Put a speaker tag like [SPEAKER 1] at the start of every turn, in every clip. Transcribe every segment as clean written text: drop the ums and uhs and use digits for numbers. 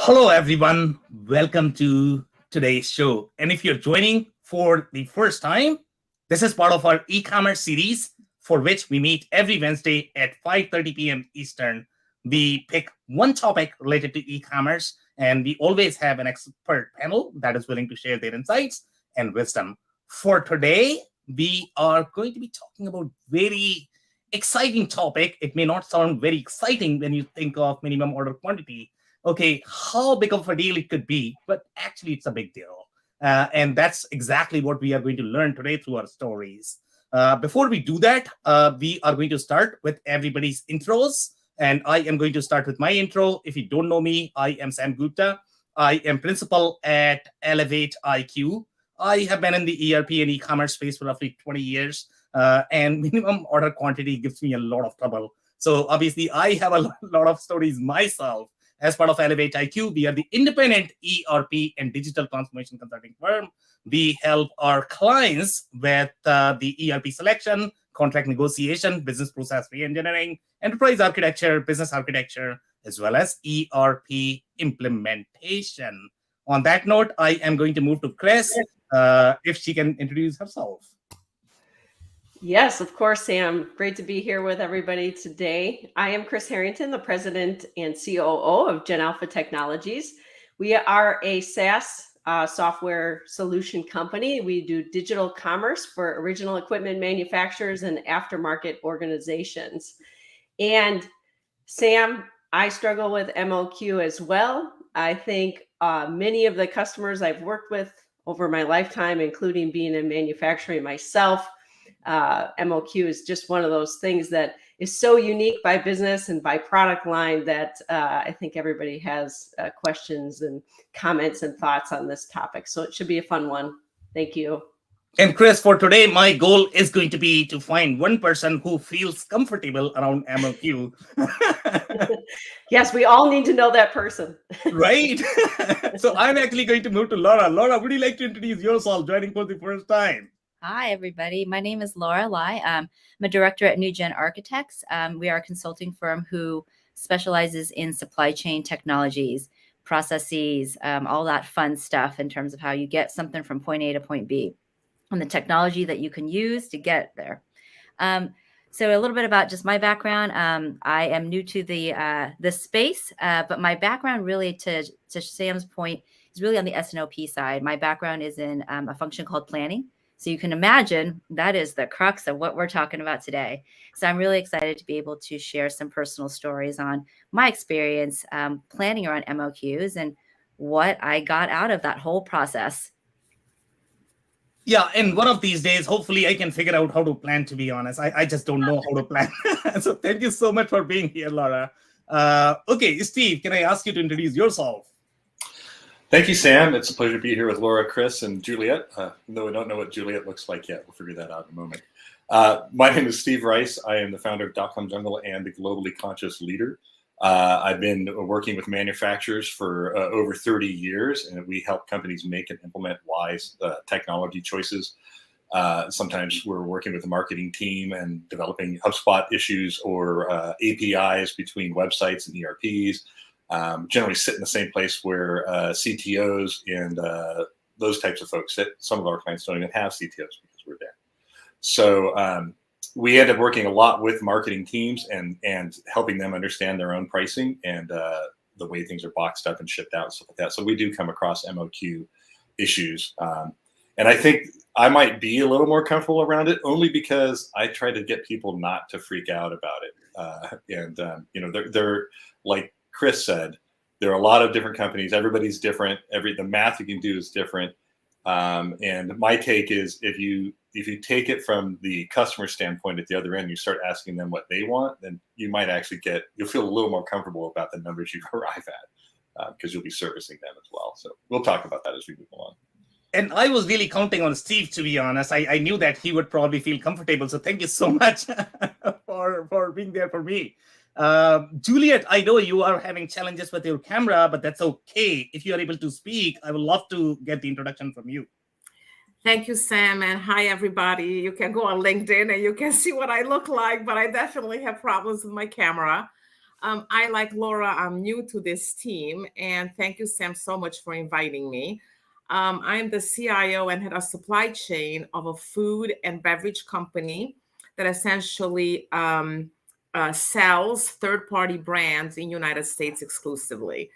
[SPEAKER 1] Hello, everyone. Welcome to today's show. And if you're joining for the first time, this is part of our e-commerce series for which we meet every Wednesday at 5:30 p.m. Eastern. We pick one topic related to e-commerce, and we always have an expert panel that is willing to share their insights and wisdom. For today, we are going to be talking about very exciting topic. It may not sound very exciting when you think of minimum order quantity. Okay, how big of a deal it could be, but actually it's a big deal. And that's exactly what we are going to learn today through our stories. Before we do that, we are going to start with everybody's intros. And I am going to start with my intro. If you don't know me, I am Sam Gupta. I am principal at Elevate IQ. I have been in the ERP and e-commerce space for roughly 20 years. And minimum order quantity gives me a lot of trouble. So obviously, I have a lot of stories myself. As part of Elevate IQ, we are the independent ERP and digital transformation consulting firm. We help our clients with the ERP selection, contract negotiation, business process re-engineering, enterprise architecture, business architecture, as well as ERP implementation. On that note, I am going to move to Chris, if she can introduce herself.
[SPEAKER 2] Yes, of course, Sam. Great to be here with everybody today. I am Chris Harrington, the president and COO of Gen Alpha Technologies. We are a SaaS software solution company. We do digital commerce for original equipment manufacturers and aftermarket organizations. And Sam, I struggle with MOQ as well. I think many of the customers I've worked with over my lifetime, including being in manufacturing myself, MOQ is just one of those things that is so unique by business and by product line that I think everybody has questions and comments and thoughts on this topic. So it should be a fun one. Thank you.
[SPEAKER 1] And Chris, for today, my goal is going to be to find one person who feels comfortable around MOQ.
[SPEAKER 2] Yes, we all need to know that person.
[SPEAKER 1] Right? So I'm actually going to move to Laura. Laura, would you like to introduce yourself joining for the first time?
[SPEAKER 3] Hi, everybody. My name is Laura Lai. I'm a director at New Gen Architects. We are a consulting firm who specializes in supply chain technologies, processes, all that fun stuff in terms of how you get something from point A to point B and the technology that you can use to get there. So a little bit about just my background. I am new to the space, but my background really, to Sam's point, is really on the S&OP side. My background is in a function called planning. So you can imagine that is the crux of what we're talking about today. So I'm really excited to be able to share some personal stories on my experience planning around MOQs and what I got out of that whole process.
[SPEAKER 1] Yeah, and one of these days, hopefully I can figure out how to plan, to be honest. I just don't know how to plan. So thank you so much for being here, Laura. Okay, Steve, can I ask you to introduce yourself?
[SPEAKER 4] Thank you, Sam. It's a pleasure to be here with Laura, Chris, and Juliette. Though we don't know what Juliette looks like yet. We'll figure that out in a moment. My name is Steve Rice. I am the founder of .com Jungle and the Globally Conscious Leader. I've been working with manufacturers for over 30 years, and we help companies make and implement wise technology choices. Sometimes we're working with the marketing team and developing HubSpot issues or APIs between websites and ERPs. Generally sit in the same place where CTOs and those types of folks sit. Some of our clients don't even have CTOs because we're there. So we end up working a lot with marketing teams and helping them understand their own pricing and the way things are boxed up and shipped out and stuff like that. So we do come across MOQ issues. And I think I might be a little more comfortable around it only because I try to get people not to freak out about it. They're like Chris said, there are a lot of different companies. Everybody's different. The math you can do is different. And my take is if you take it from the customer standpoint at the other end, you start asking them what they want, then you might actually you'll feel a little more comfortable about the numbers you arrive at because you'll be servicing them as well. So we'll talk about that as we move along.
[SPEAKER 1] And I was really counting on Steve, to be honest. I knew that he would probably feel comfortable. So thank you so much for being there for me. Juliette, I know you are having challenges with your camera, but that's okay. If you are able to speak, I would love to get the introduction from you.
[SPEAKER 5] Thank you, Sam, and hi, everybody. You can go on LinkedIn and you can see what I look like, but I definitely have problems with my camera. I, like Laura, I'm new to this team, and thank you, Sam, so much for inviting me. I'm the CIO and head of supply chain of a food and beverage company that essentially sells third-party brands in United States exclusively.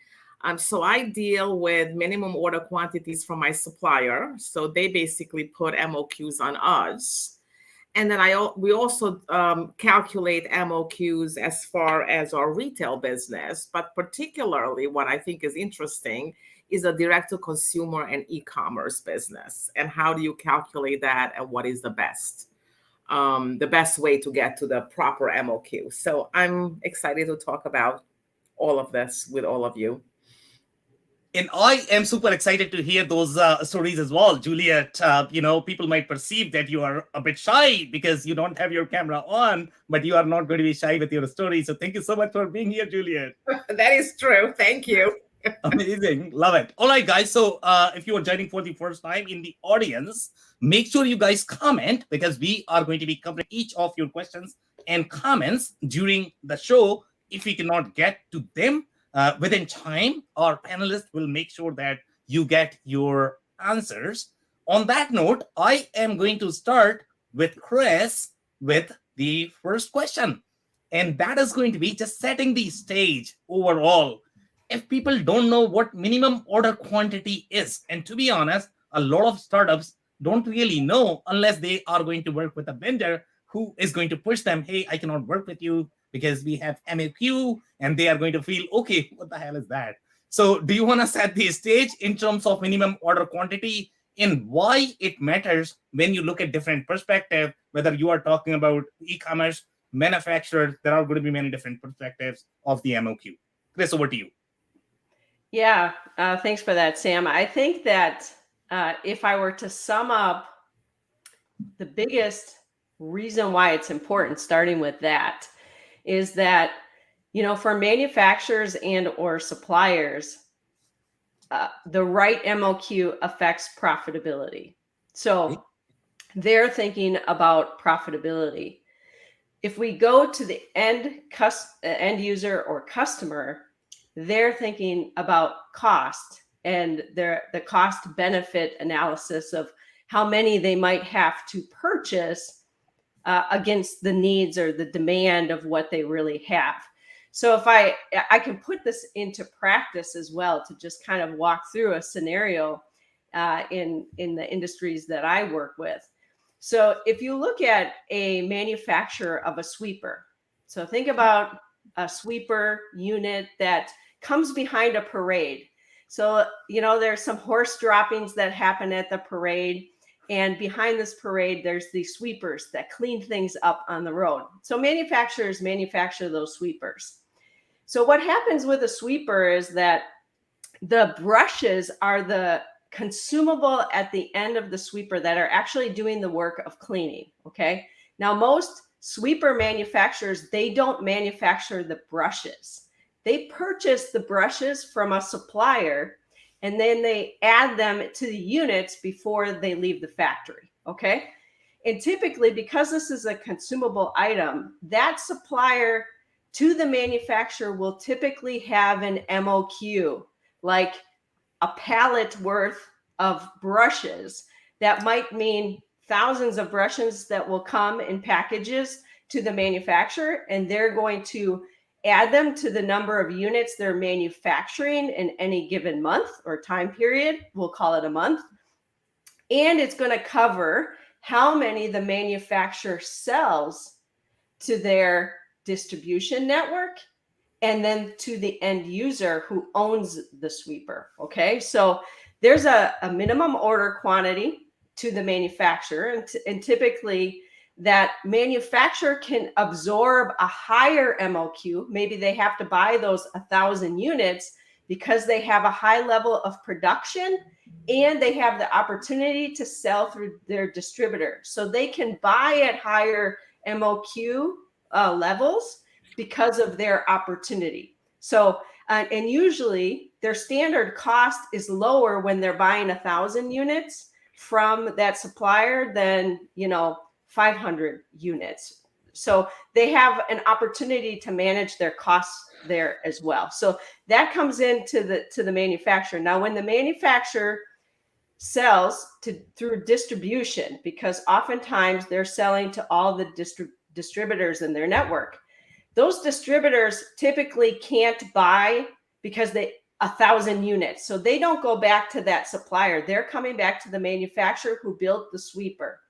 [SPEAKER 5] So I deal with minimum order quantities from my supplier. So they basically put MOQs on us. And then we also calculate MOQs as far as our retail business, but particularly what I think is interesting is a direct-to-consumer and e-commerce business. And how do you calculate that, and what is the best way to get to the proper MOQ? So I'm excited to talk about all of this with all of you.
[SPEAKER 1] And I am super excited to hear those stories as well, Juliette. People might perceive that you are a bit shy because you don't have your camera on, but you are not going to be shy with your story. So thank you so much for being here, Juliette.
[SPEAKER 5] That is true. Thank you.
[SPEAKER 1] Amazing. Love it. All right, guys. So if you are joining for the first time in the audience, make sure you guys comment, because we are going to be covering each of your questions and comments during the show. If we cannot get to them within time, our panelists will make sure that you get your answers. On that note, I am going to start with Chris with the first question. And that is going to be just setting the stage overall. If people don't know what minimum order quantity is, and to be honest, a lot of startups don't really know unless they are going to work with a vendor who is going to push them, hey, I cannot work with you because we have MOQ, and they are going to feel, okay, what the hell is that? So do you want to set the stage in terms of minimum order quantity and why it matters when you look at different perspectives, whether you are talking about e-commerce, manufacturers, there are going to be many different perspectives of the MOQ. Chris, over to you.
[SPEAKER 2] Yeah, thanks for that, Sam. I think that if I were to sum up the biggest reason why it's important, starting with that, is that, for manufacturers and or suppliers, the right MOQ affects profitability. So they're thinking about profitability. If we go to the end user or customer, they're thinking about cost and the cost benefit analysis of how many they might have to purchase against the needs or the demand of what they really have. So if I can put this into practice as well, to just kind of walk through a scenario in the industries that I work with. So if you look at a manufacturer of a sweeper, so think about a sweeper unit that comes behind a parade. So, there's some horse droppings that happen at the parade. And behind this parade, there's the sweepers that clean things up on the road. So manufacturers manufacture those sweepers. So what happens with a sweeper is that the brushes are the consumable at the end of the sweeper that are actually doing the work of cleaning. Okay. Now, most sweeper manufacturers, they don't manufacture the brushes. They purchase the brushes from a supplier, and then they add them to the units before they leave the factory. Okay. And typically, because this is a consumable item, that supplier to the manufacturer will typically have an MOQ, like a pallet worth of brushes. That might mean thousands of brushes that will come in packages to the manufacturer, and they're going to add them to the number of units they're manufacturing in any given month or time period. We'll call it a month. And it's going to cover how many the manufacturer sells to their distribution network and then to the end user who owns the sweeper. Okay, so there's a minimum order quantity to the manufacturer, and typically that manufacturer can absorb a higher MOQ. Maybe they have to buy those 1,000 units because they have a high level of production and they have the opportunity to sell through their distributor. So they can buy at higher MOQ levels because of their opportunity. So, and usually their standard cost is lower when they're buying 1,000 units from that supplier than, 500 units. So they have an opportunity to manage their costs there as well. So that comes into the manufacturer. Now, when the manufacturer sells through distribution, because oftentimes they're selling to all the distributors in their network, those distributors typically can't buy because 1,000 units. So they don't go back to that supplier. They're coming back to the manufacturer who built the sweeper.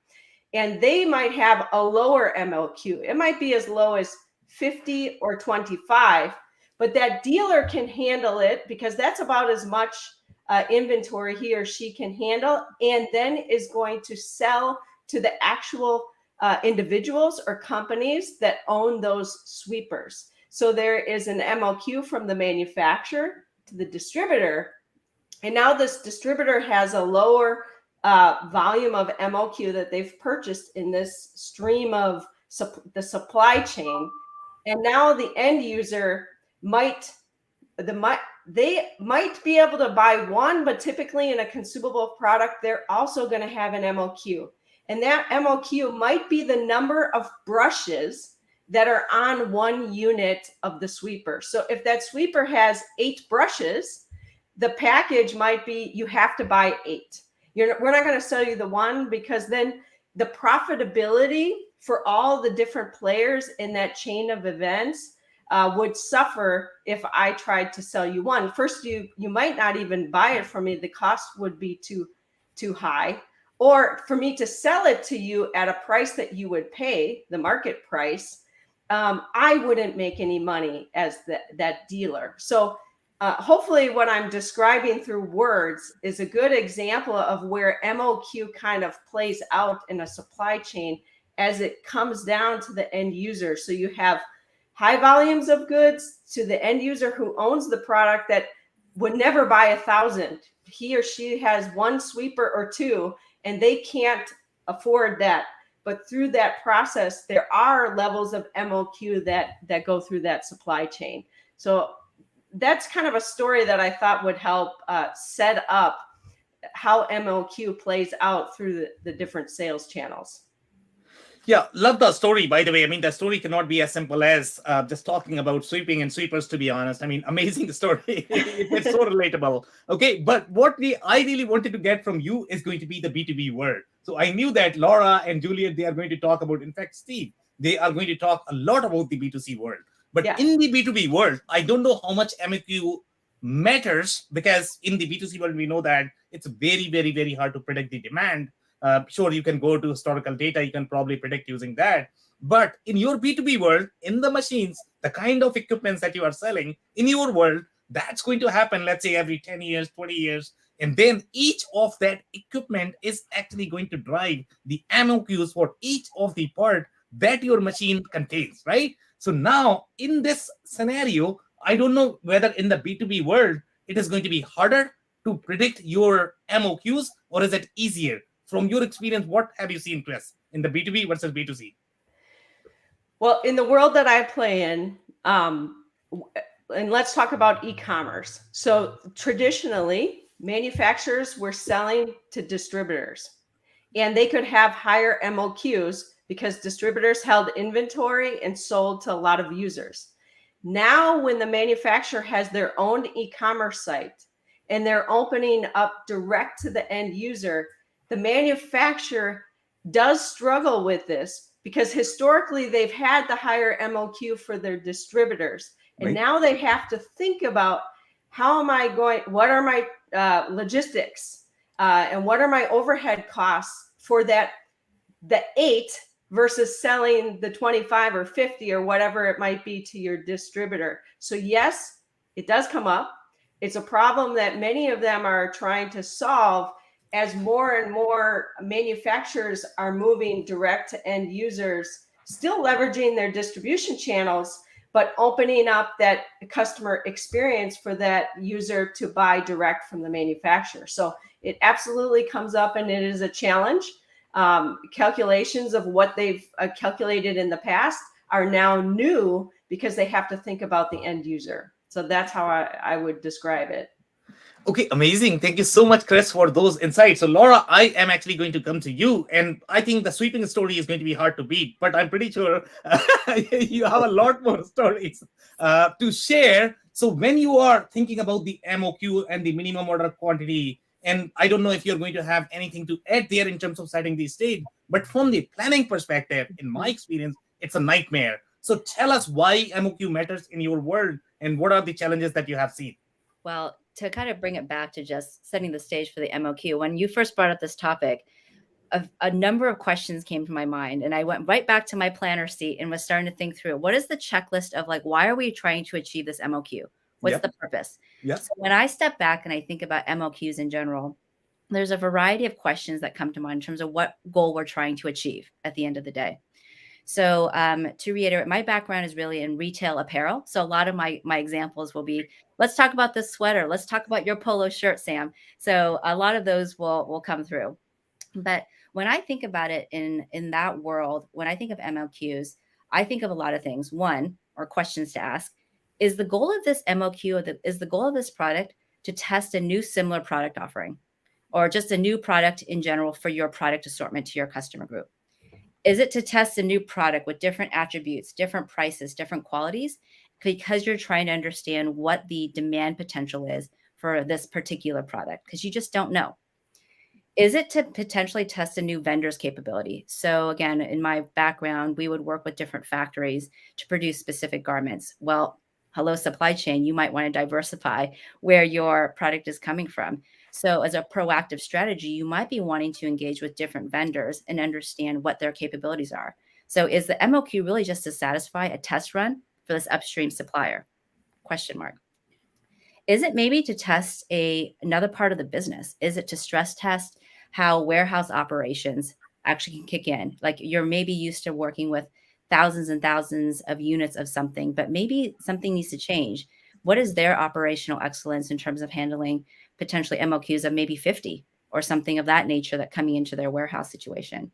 [SPEAKER 2] And they might have a lower MOQ. It might be as low as 50 or 25, but that dealer can handle it because that's about as much inventory he or she can handle, and then is going to sell to the actual individuals or companies that own those sweepers. So there is an MOQ from the manufacturer to the distributor. And now this distributor has a lower volume of MOQ that they've purchased in this stream of the supply chain. And now the end user they might be able to buy one, but typically in a consumable product, they're also going to have an MOQ. And that MOQ might be the number of brushes that are on one unit of the sweeper. So if that sweeper has 8 brushes, the package might be you have to buy 8. We're not going to sell you the one, because then the profitability for all the different players in that chain of events would suffer if I tried to sell you one. First, you might not even buy it from me. The cost would be too high. Or for me to sell it to you at a price that you would pay, the market price, I wouldn't make any money as that dealer. So hopefully what I'm describing through words is a good example of where MOQ kind of plays out in a supply chain as it comes down to the end user. So you have high volumes of goods to the end user who owns the product that would never buy 1,000. He or she has 1 sweeper or 2, and they can't afford that. But through that process, there are levels of MOQ that go through that supply chain. So that's kind of a story that I thought would help set up how MOQ plays out through the different sales channels.
[SPEAKER 1] Yeah, love the story, by the way. I mean, the story cannot be as simple as just talking about sweeping and sweepers, to be honest. I mean, amazing story. It's so relatable. Okay, but what I really wanted to get from you is going to be the B2B world. So I knew that Laura and Juliette, they are going to talk about, in fact, Steve, they are going to talk a lot about the B2C world. But in the B2B world, I don't know how much MOQ matters, because in the B2C world, we know that it's very, very, very hard to predict the demand. Sure, you can go to historical data, you can probably predict using that. But in your B2B world, in the machines, the kind of equipments that you are selling in your world, that's going to happen, let's say, every 10 years, 20 years. And then each of that equipment is actually going to drive the MOQs for each of the part that your machine contains, right? So now in this scenario, I don't know whether in the B2B world, it is going to be harder to predict your MOQs, or is it easier? From your experience, what have you seen, Chris, in the B2B versus B2C?
[SPEAKER 2] Well, in the world that I play in, and let's talk about e-commerce. So traditionally, manufacturers were selling to distributors, and they could have higher MOQs because distributors held inventory and sold to a lot of users. Now, when the manufacturer has their own e-commerce site and they're opening up direct to the end user, the manufacturer does struggle with this because historically they've had the higher MOQ for their distributors. And now they have to think about what are my logistics and what are my overhead costs for the 8 versus selling the 25 or 50 or whatever it might be to your distributor. So yes, it does come up. It's a problem that many of them are trying to solve as more and more manufacturers are moving direct to end users, still leveraging their distribution channels, but opening up that customer experience for that user to buy direct from the manufacturer. So it absolutely comes up, and it is a challenge. Calculations of what they've calculated in the past are now new because they have to think about the end user. So that's how I would describe it.
[SPEAKER 1] Okay, amazing. Thank you so much, Chris, for those insights. So, Laura, I am actually going to come to you, and I think the sweeping story is going to be hard to beat, but I'm pretty sure you have a lot more stories to share. So, when you are thinking about the MOQ and the minimum order quantity, and I don't know if you're going to have anything to add there in terms of setting the stage, but from the planning perspective, in my experience, it's a nightmare. So, tell us why MOQ matters in your world, and what are the challenges that you have seen?
[SPEAKER 3] Well, to kind of bring it back to just setting the stage for the MOQ, when you first brought up this topic, a number of questions came to my mind, and I went right back to my planner seat and was starting to think through what is the checklist of like, why are we trying to achieve this MOQ? What's
[SPEAKER 1] Yep.
[SPEAKER 3] the purpose?
[SPEAKER 1] Yep.
[SPEAKER 3] So when I step back and I think about MOQs in general, there's a variety of questions that come to mind in terms of what goal we're trying to achieve at the end of the day. So to reiterate, my background is really in retail apparel. So a lot of my examples will be, let's talk about this sweater. Let's talk about your polo shirt, Sam. So a lot of those will come through. But when I think about it in that world, when I think of MOQs, I think of a lot of things. One, or questions to ask, is the goal of this MOQ, or is the goal of this product to test a new similar product offering, or just a new product in general for your product assortment to your customer group? Is it to test a new product with different attributes, different prices, different qualities, because you're trying to understand what the demand potential is for this particular product? Because you just don't know. Is it to potentially test a new vendor's capability? So again, in my background, we would work with different factories to produce specific garments. Well, hello, supply chain, you might want to diversify where your product is coming from. So as a proactive strategy, you might be wanting to engage with different vendors and understand what their capabilities are. So is the MOQ really just to satisfy a test run for this upstream supplier? Question mark. Is it maybe to test another part of the business? Is it to stress test how warehouse operations actually can kick in? Like you're maybe used to working with thousands and thousands of units of something, but maybe something needs to change. What is their operational excellence in terms of handling potentially MOQs of maybe 50 or something of that nature that coming into their warehouse situation?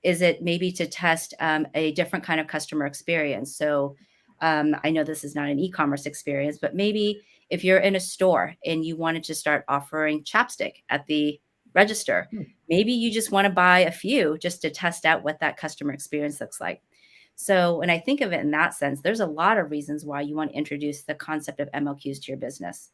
[SPEAKER 3] Is it maybe to test a different kind of customer experience? So I know this is not an e-commerce experience, but maybe if you're in a store and you wanted to start offering chapstick at the register, maybe you just want to buy a few just to test out what that customer experience looks like. So when I think of it in that sense, there's a lot of reasons why you want to introduce the concept of MOQs to your business.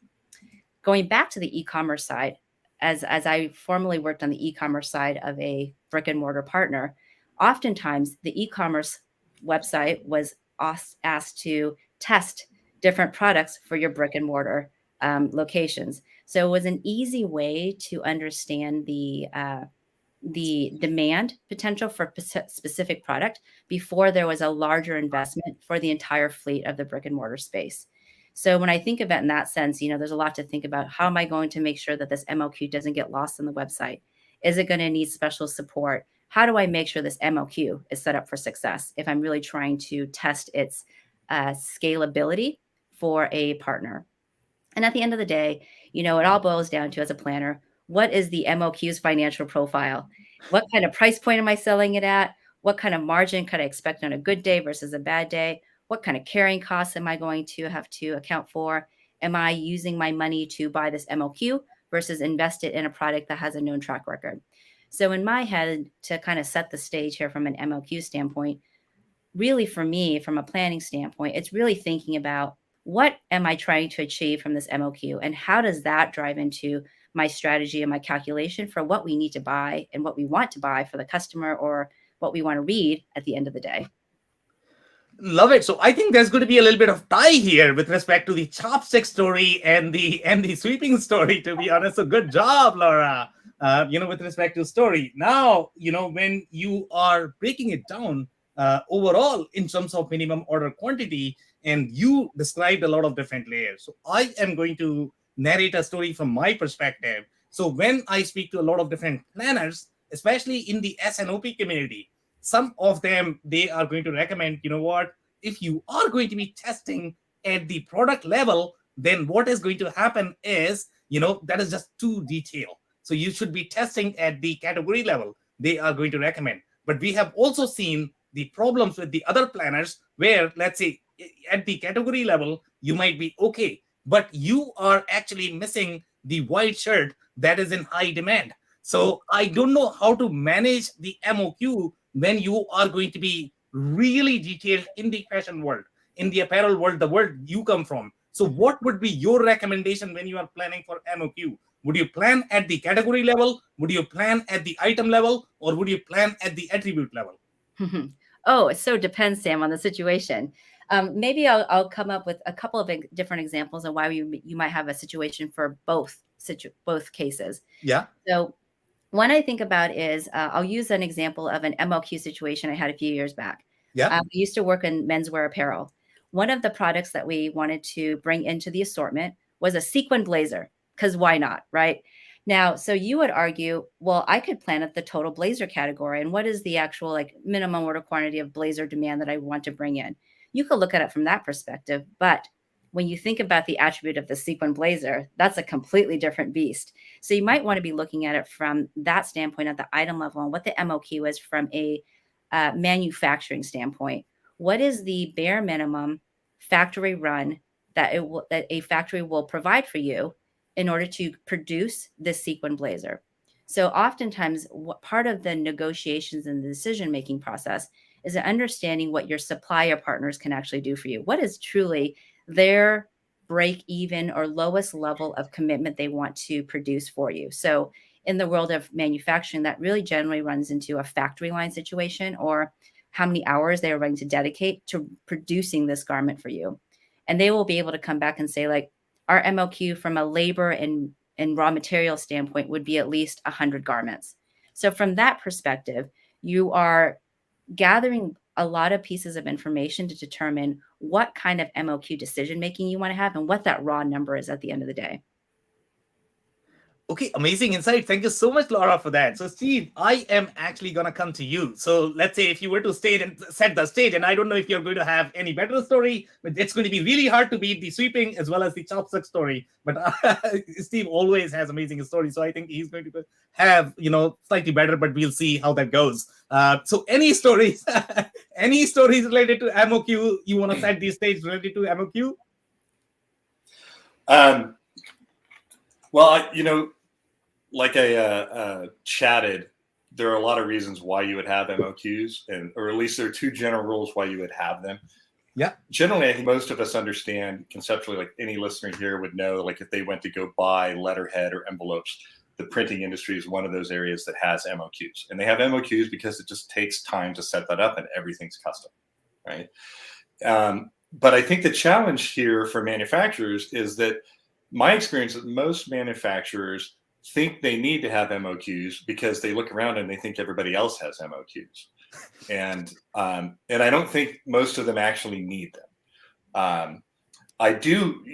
[SPEAKER 3] Going back to the e-commerce side, as I formerly worked on the e-commerce side of a brick and mortar partner, oftentimes the e-commerce website was asked to test different products for your brick and mortar locations. So it was an easy way to understand the demand potential for specific product before there was a larger investment for the entire fleet of the brick and mortar space. So when I think of it in that sense, there's a lot to think about. How am I going to make sure that this MOQ doesn't get lost on the website? Is it going to need special support? How do I make sure this MOQ is set up for success if I'm really trying to test its scalability for a partner? And at the end of the day, it all boils down to, as a planner, what is the MOQ's financial profile? What kind of price point am I selling it at? What kind of margin could I expect on a good day versus a bad day? What kind of carrying costs am I going to have to account for? Am I using my money to buy this MOQ versus invest it in a product that has a known track record? So in my head, to kind of set the stage here from an MOQ standpoint, really for me, from a planning standpoint, it's really thinking about, what am I trying to achieve from this MOQ? And how does that drive into my strategy and my calculation for what we need to buy and what we want to buy for the customer, or what we want to read at the end of the day?
[SPEAKER 1] Love it. So I think there's going to be a little bit of tie here with respect to the chopstick story and the sweeping story, to be honest. So good job, Laura. With respect to story. Now, when you are breaking it down overall in terms of minimum order quantity, and you described a lot of different layers. So I am going to narrate a story from my perspective. So when I speak to a lot of different planners, especially in the SNOP community, some of them, they are going to recommend, if you are going to be testing at the product level, then what is going to happen is, that is just too detailed. So you should be testing at the category level, they are going to recommend. But we have also seen the problems with the other planners where, let's say, at the category level, you might be okay. but you are actually missing the white shirt that is in high demand. So I don't know how to manage the MOQ when you are going to be really detailed in the fashion world, in the apparel world, the world you come from. So what would be your recommendation when you are planning for MOQ? Would you plan at the category level? Would you plan at the item level? Or would you plan at the attribute level?
[SPEAKER 3] Oh, it so depends, Sam, on the situation. Maybe I'll come up with a couple of different examples of why you might have a situation for both cases.
[SPEAKER 1] Yeah.
[SPEAKER 3] So one I think about is I'll use an example of an MOQ situation I had a few years back.
[SPEAKER 1] Yeah.
[SPEAKER 3] We used to work in menswear apparel. One of the products that we wanted to bring into the assortment was a sequin blazer, because why not, right? Now, so you would argue, well, I could plan at the total blazer category, and what is the actual like minimum order quantity of blazer demand that I want to bring in? You could look at it from that perspective, but when you think about the attribute of the sequin blazer, that's a completely different beast. So you might want to be looking at it from that standpoint at the item level and what the MOQ is from a manufacturing standpoint. What is the bare minimum factory run that a factory will provide for you in order to produce this sequin blazer? So oftentimes, part of the negotiations and the decision-making process is understanding what your supplier partners can actually do for you. What is truly their break even or lowest level of commitment they want to produce for you? So in the world of manufacturing, that really generally runs into a factory line situation, or how many hours they are willing to dedicate to producing this garment for you. And they will be able to come back and say, like, our MOQ from a labor and raw material standpoint would be at least 100 garments. So from that perspective, you are gathering a lot of pieces of information to determine what kind of MOQ decision-making you want to have and what that raw number is at the end of the day.
[SPEAKER 1] Okay, amazing insight. Thank you so much, Laura, for that. So, Steve, I am actually going to come to you. So, let's say if you were to set the stage, and I don't know if you're going to have any better story, but it's going to be really hard to beat the sweeping as well as the chopstick story. But Steve always has amazing stories. So, I think he's going to have, slightly better, but we'll see how that goes. So, any stories, related to MOQ you want to set the stage related to MOQ?
[SPEAKER 4] Well, like I chatted, there are a lot of reasons why you would have MOQs, or at least there are two general rules why you would have them.
[SPEAKER 1] Yeah.
[SPEAKER 4] Generally, I think most of us understand conceptually, like any listener here would know, like if they went to go buy letterhead or envelopes, the printing industry is one of those areas that has MOQs. And they have MOQs because it just takes time to set that up and everything's custom, right? But I think the challenge here for manufacturers is that my experience is most manufacturers think they need to have MOQs because they look around and they think everybody else has MOQs. And I don't think most of them actually need them. I do,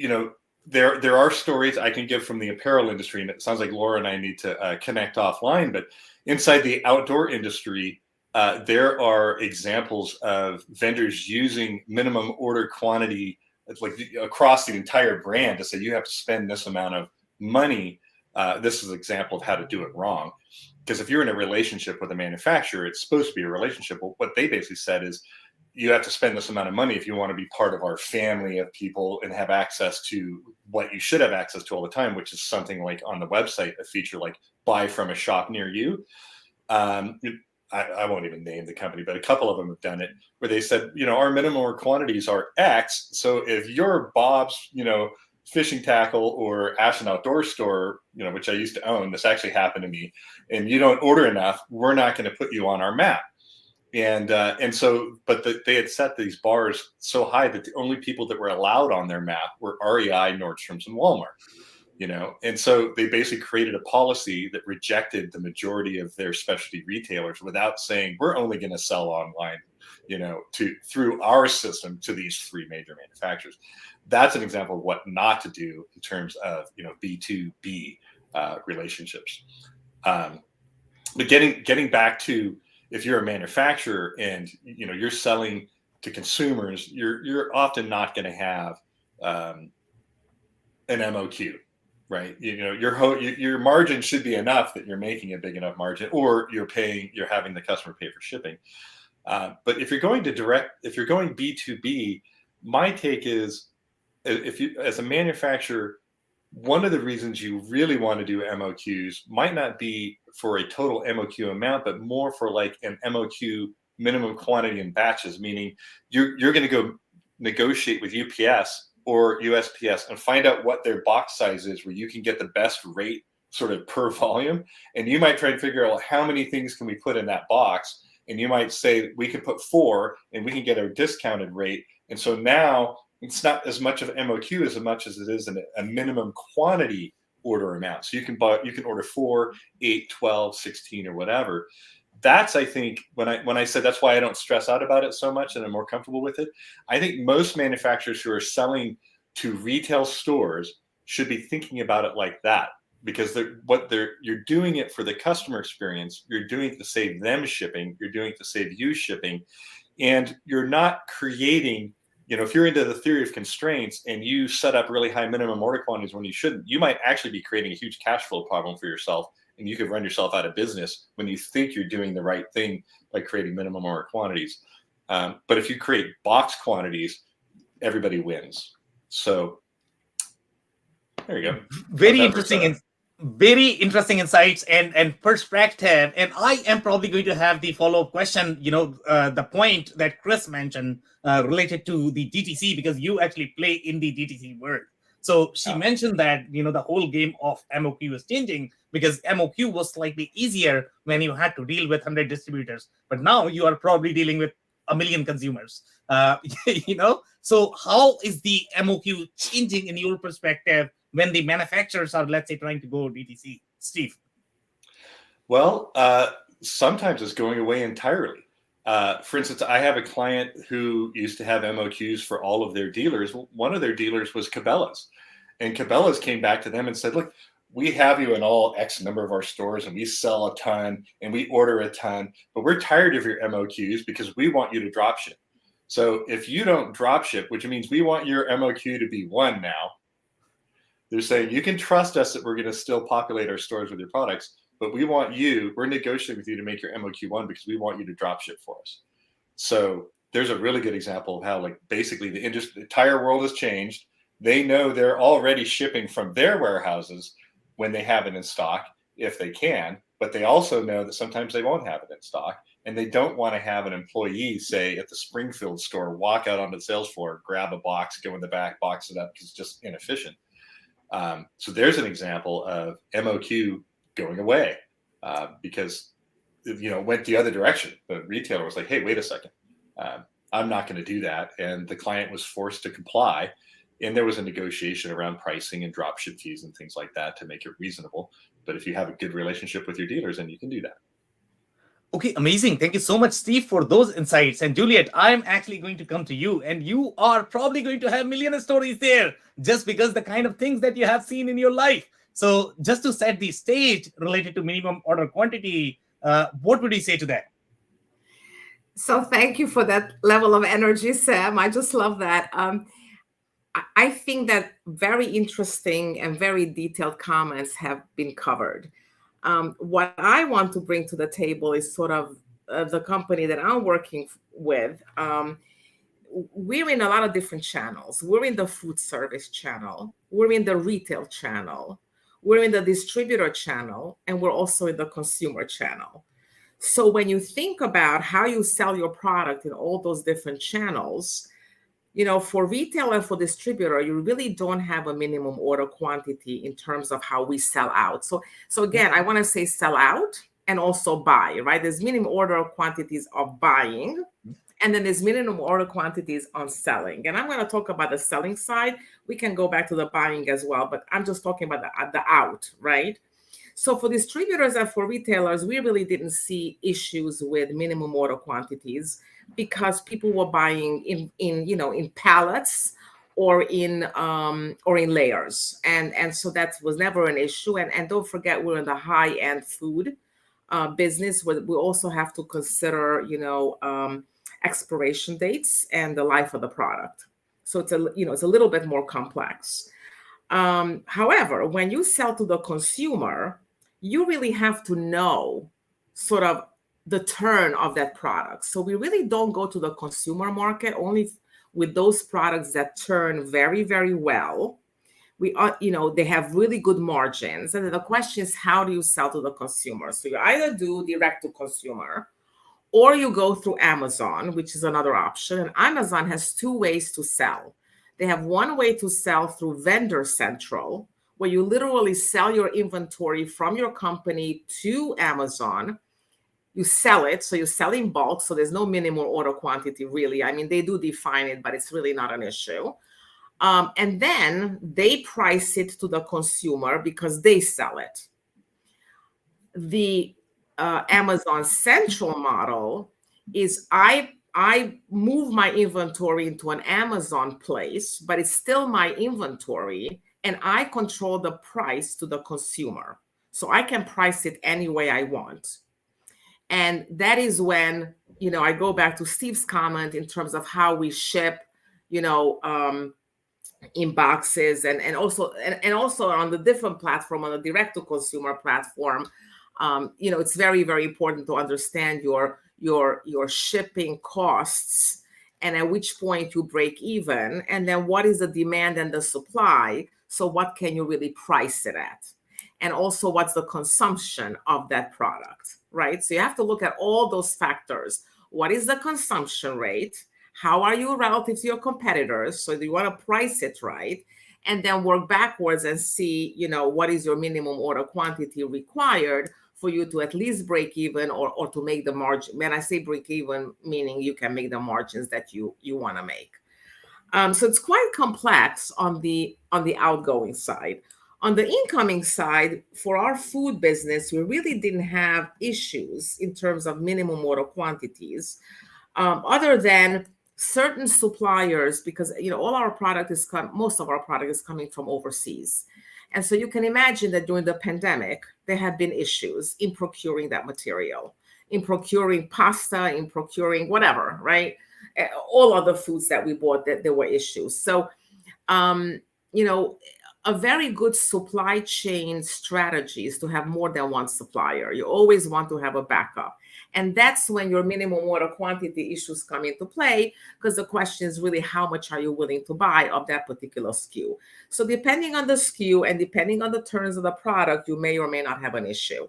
[SPEAKER 4] there are stories I can give from the apparel industry, and it sounds like Laura and I need to connect offline, but inside the outdoor industry, there are examples of vendors using minimum order quantity like across the entire brand to say you have to spend this amount of money. This is an example of how to do it wrong. Because if you're in a relationship with a manufacturer, it's supposed to be a relationship. Well, what they basically said is you have to spend this amount of money if you want to be part of our family of people and have access to what you should have access to all the time, which is something like on the website, a feature like buy from a shop near you. I won't even name the company, but a couple of them have done it where they said, our minimum quantities are X. So if you're Bob's, fishing tackle or Ashton Outdoor Store, which I used to own, this actually happened to me, and you don't order enough, we're not going to put you on our map. And so, but they had set these bars so high that the only people that were allowed on their map were REI, Nordstrom's, and Walmart. And so they basically created a policy that rejected the majority of their specialty retailers without saying we're only going to sell online, through our system to these three major manufacturers. That's an example of what not to do in terms of B2B relationships. But getting back to, if you're a manufacturer and you're selling to consumers, you're often not going to have an MOQ. Right, your margin should be enough that you're making a big enough margin, or you're having the customer pay for shipping. But if you're going B2B, my take is if you, as a manufacturer, one of the reasons you really want to do MOQs might not be for a total MOQ amount, but more for like an MOQ minimum quantity in batches, meaning you're going to go negotiate with UPS or USPS and find out what their box size is, where you can get the best rate sort of per volume. And you might try to figure out how many things can we put in that box. And you might say, we can put 4 and we can get a discounted rate. And so now it's not as much of MOQ as much as it is a minimum quantity order amount. So you can order 4, 8, 12, 16, or whatever. That's, I think, when I said that's why I don't stress out about it so much and I'm more comfortable with it. I think most manufacturers who are selling to retail stores should be thinking about it like that, because you're doing it for the customer experience. You're doing it to save them shipping. You're doing it to save you shipping, and you're not creating. If you're into the theory of constraints and you set up really high minimum order quantities when you shouldn't, you might actually be creating a huge cash flow problem for yourself, and you could run yourself out of business when you think you're doing the right thing by creating minimum order quantities. But if you create box quantities, everybody wins. So there you go.
[SPEAKER 1] Very interesting insights and perspective. And I am probably going to have the follow-up question, the point that Chris mentioned related to the DTC, because you actually play in the DTC world. So she mentioned that, the whole game of MOQ is changing, because MOQ was slightly easier when you had to deal with 100 distributors. But now you are probably dealing with 1 million consumers, So how is the MOQ changing in your perspective when the manufacturers are, let's say, trying to go DTC? Steve?
[SPEAKER 4] Well, sometimes it's going away entirely. For instance, I have a client who used to have MOQs for all of their dealers. One of their dealers was Cabela's, and Cabela's came back to them and said, look, we have you in all X number of our stores and we sell a ton and we order a ton, but we're tired of your MOQs because we want you to drop ship. So if you don't drop ship, which means we want your MOQ to be 1 now, they're saying you can trust us that we're going to still populate our stores with your products, but we're negotiating with you to make your MOQ 1 because we want you to drop ship for us. So there's a really good example of how, basically the entire world has changed. They know they're already shipping from their warehouses when they have it in stock, if they can, but they also know that sometimes they won't have it in stock, and they don't want to have an employee, say at the Springfield store, walk out onto the sales floor, grab a box, go in the back, box it up, because it's just inefficient. So there's an example of MOQ going away because it went the other direction. The retailer was like, hey, wait a second, I'm not going to do that, and the client was forced to comply. And there was a negotiation around pricing and drop ship fees and things like that to make it reasonable. But if you have a good relationship with your dealers, then you can do that.
[SPEAKER 1] Okay, amazing. Thank you so much, Steve, for those insights. And Juliette, I'm actually going to come to you, and you are probably going to have million of stories there, just because the kind of things that you have seen in your life. So just to set the stage related to minimum order quantity, what would you say to that?
[SPEAKER 5] So thank you for that level of energy, Sam. I just love that. I think that very interesting and very detailed comments have been covered. What I want to bring to the table is sort of the company that I'm working with. We're in a lot of different channels. We're in the food service channel. We're in the retail channel. We're in the distributor channel. And we're also in the consumer channel. So when you think about how you sell your product in all those different channels, for retail and for distributor, you really don't have a minimum order quantity in terms of how we sell out. So again, I want to say sell out and also buy, right? There's minimum order quantities of buying, and then there's minimum order quantities on selling. And I'm going to talk about the selling side. We can go back to the buying as well, but I'm just talking about the out, right? So for distributors and for retailers, we really didn't see issues with minimum order quantities because people were buying in pallets or in layers, and so that was never an issue. And don't forget, we're in the high-end food business, where we also have to consider expiration dates and the life of the product. So it's a little bit more complex. However, when you sell to the consumer, you really have to know sort of the turn of that product. So we really don't go to the consumer market. with those products that turn very, very well. We are, they have really good margins. And then the question is, how do you sell to the consumer? So you either do direct to consumer, or you go through Amazon, which is another option. And Amazon has two ways to sell. They have one way to sell through Vendor Central, where you literally sell your inventory from your company to Amazon. You sell it, so you sell in bulk, so there's no minimum order quantity, really. I mean, they do define it, but it's really not an issue. And then they price it to the consumer because they sell it. The Amazon Central model is I move my inventory into an Amazon place, but it's still my inventory, and I control the price to the consumer. So I can price it any way I want. And that is when, I go back to Steve's comment in terms of how we ship, in boxes, and also on the different platform, on the direct to consumer platform. It's very, very important to understand your shipping costs and at which point you break even, and then what is the demand and the supply. So what can you really price it at? And also what's the consumption of that product, right? So you have to look at all those factors. What is the consumption rate? How are you relative to your competitors? So you want to price it right, and then work backwards and see, what is your minimum order quantity required for you to at least break even or to make the margin. When I say break even, meaning you can make the margins that you want to make. So it's quite complex on the outgoing side. On the incoming side, for our food business, we really didn't have issues in terms of minimum order quantities, other than certain suppliers, because most of our product is coming from overseas. And so you can imagine that during the pandemic, there have been issues in procuring that material, in procuring pasta, in procuring whatever, right? All other foods that we bought, that there were issues. So, a very good supply chain strategy is to have more than one supplier. You always want to have a backup. And that's when your minimum order quantity issues come into play, because the question is really how much are you willing to buy of that particular SKU. So depending on the SKU and depending on the turns of the product, you may or may not have an issue.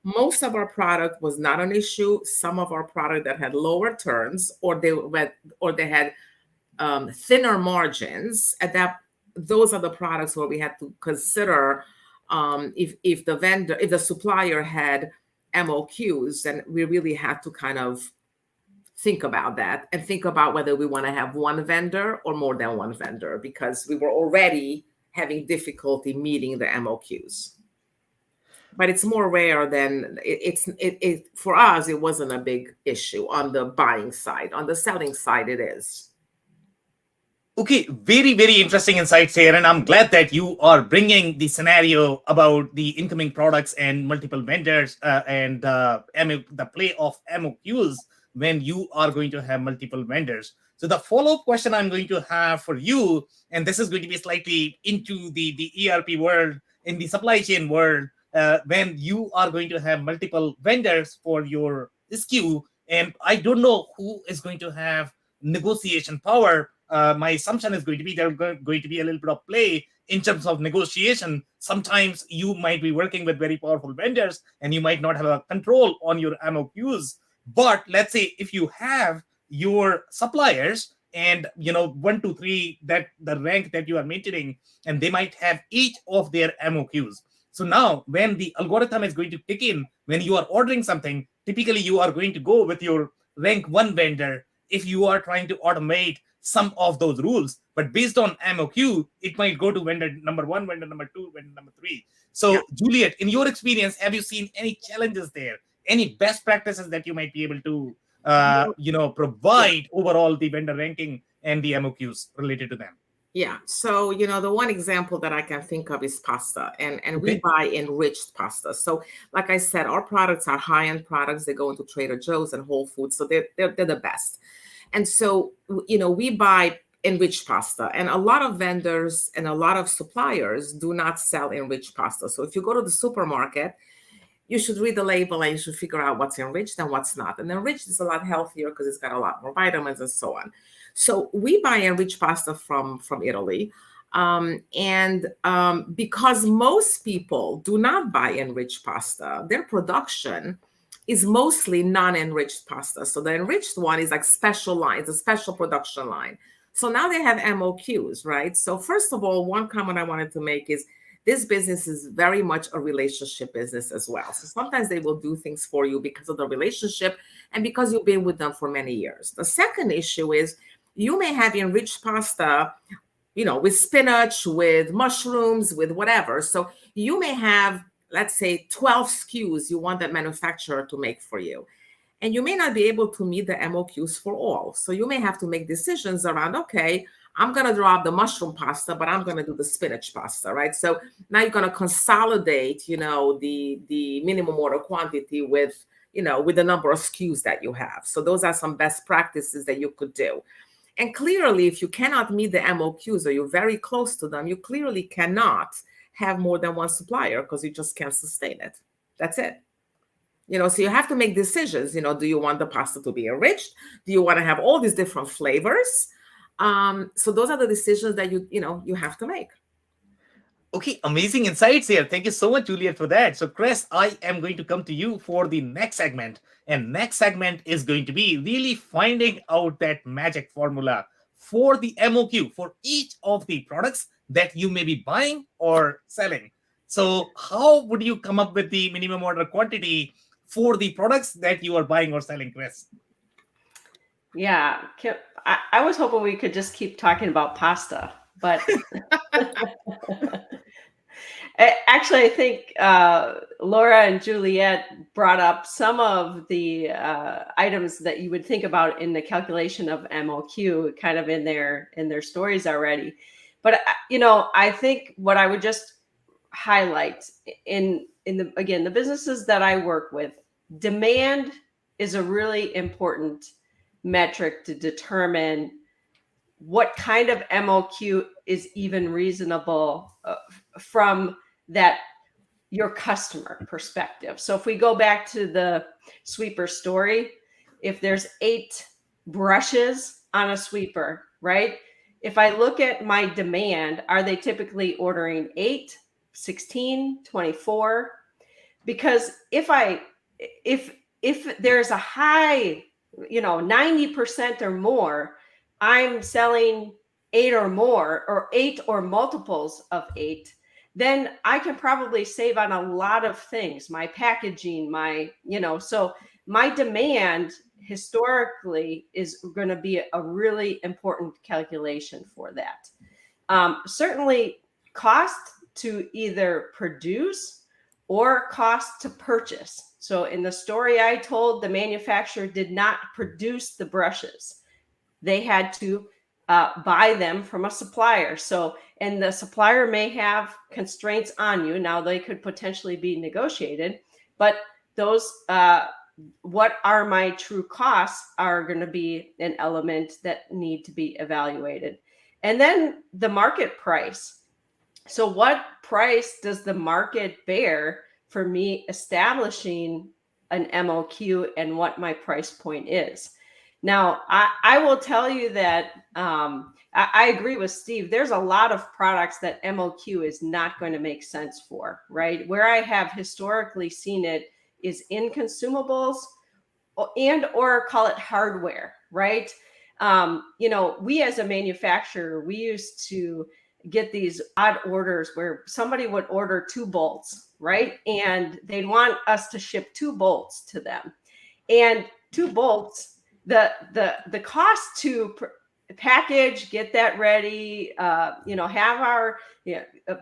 [SPEAKER 5] Most of our product was not an issue. Some of our product that had lower turns or they had thinner margins, those are the products where we had to consider if the supplier had MOQs, then we really had to kind of think about that and think about whether we want to have one vendor or more than one vendor, because we were already having difficulty meeting the MOQs. But it's more rare than it for us. It wasn't a big issue on the buying side. On the selling side, it is.
[SPEAKER 1] Okay, very, very interesting insights here. And I'm glad that you are bringing the scenario about the incoming products and multiple vendors and the play of MOQs when you are going to have multiple vendors. So the follow-up question I'm going to have for you, and this is going to be slightly into the ERP world, in the supply chain world, when you are going to have multiple vendors for your SKU, and I don't know who is going to have negotiation power. My assumption is going to be there's going to be a little bit of play in terms of negotiation. Sometimes you might be working with very powerful vendors and you might not have a control on your MOQs. But let's say if you have your suppliers and 1, 2, 3, that the rank that you are maintaining, and they might have each of their MOQs. So now when the algorithm is going to kick in, when you are ordering something, typically you are going to go with your rank 1 vendor if you are trying to automate some of those rules. But based on MOQ, it might go to vendor number 1, vendor number 2, vendor number 3. So, yeah. Juliette, in your experience, have you seen any challenges there? Any best practices that you might be able to, provide overall the vendor ranking and the MOQs related to them?
[SPEAKER 5] Yeah. So, the one example that I can think of is pasta, and we buy enriched pasta. So like I said, our products are high-end products. They go into Trader Joe's and Whole Foods. So they're the best. And so, we buy enriched pasta, and a lot of vendors and a lot of suppliers do not sell enriched pasta. So if you go to the supermarket, you should read the label and you should figure out what's enriched and what's not. And enriched is a lot healthier because it's got a lot more vitamins and so on. So we buy enriched pasta from Italy. Because most people do not buy enriched pasta, their production is mostly non-enriched pasta. So the enriched one is like special lines, a special production line. So now they have MOQs, right? So first of all, one comment I wanted to make is this business is very much a relationship business as well. So sometimes they will do things for you because of the relationship and because you've been with them for many years. The second issue is you may have enriched pasta, with spinach, with mushrooms, with whatever. So you may have, let's say, 12 SKUs you want that manufacturer to make for you. And you may not be able to meet the MOQs for all. So you may have to make decisions around, okay, I'm going to drop the mushroom pasta, but I'm going to do the spinach pasta, right? So now you're going to consolidate, the minimum order quantity with the number of SKUs that you have. So those are some best practices that you could do. And clearly, if you cannot meet the MOQs or you're very close to them, you clearly cannot have more than one supplier because you just can't sustain it. That's it. So you have to make decisions. Do you want the pasta to be enriched? Do you want to have all these different flavors? So those are the decisions that you have to make.
[SPEAKER 1] Okay, amazing insights here. Thank you so much, Juliette, for that. So, Chris, I am going to come to you for the next segment. And next segment is going to be really finding out that magic formula for the MOQ for each of the products that you may be buying or selling. So how would you come up with the minimum order quantity for the products that you are buying or selling, Chris?
[SPEAKER 2] Yeah, I was hoping we could just keep talking about pasta, but actually, I think Laura and Juliette brought up some of the items that you would think about in the calculation of MOQ, kind of in their stories already. But I think what I would just highlight in the businesses that I work with, demand is a really important metric to determine what kind of MOQ is even reasonable from that your customer perspective. So if we go back to the sweeper story, if there's 8 brushes on a sweeper, right? If I look at my demand, are they typically ordering 8, 16, 24? Because if there's a high, 90% or more, I'm selling 8 or more, or 8 or multiples of 8, then I can probably save on a lot of things, my packaging, so my demand historically is going to be a really important calculation for that. Certainly cost to either produce or cost to purchase. So in the story I told, the manufacturer did not produce the brushes. They had to buy them from a supplier. So, and the supplier may have constraints on you. Now they could potentially be negotiated, but those, what are my true costs are going to be an element that need to be evaluated. And then the market price. So what price does the market bear for me establishing an MOQ and what my price point is? Now, I will tell you that I agree with Steve. There's a lot of products that MOQ is not going to make sense for, right? Where I have historically seen it is in consumables and or call it hardware, right? We as a manufacturer, we used to get these odd orders where somebody would order 2 bolts, right? And they'd want us to ship 2 bolts to them. And 2 bolts, the cost to package, get that ready, have our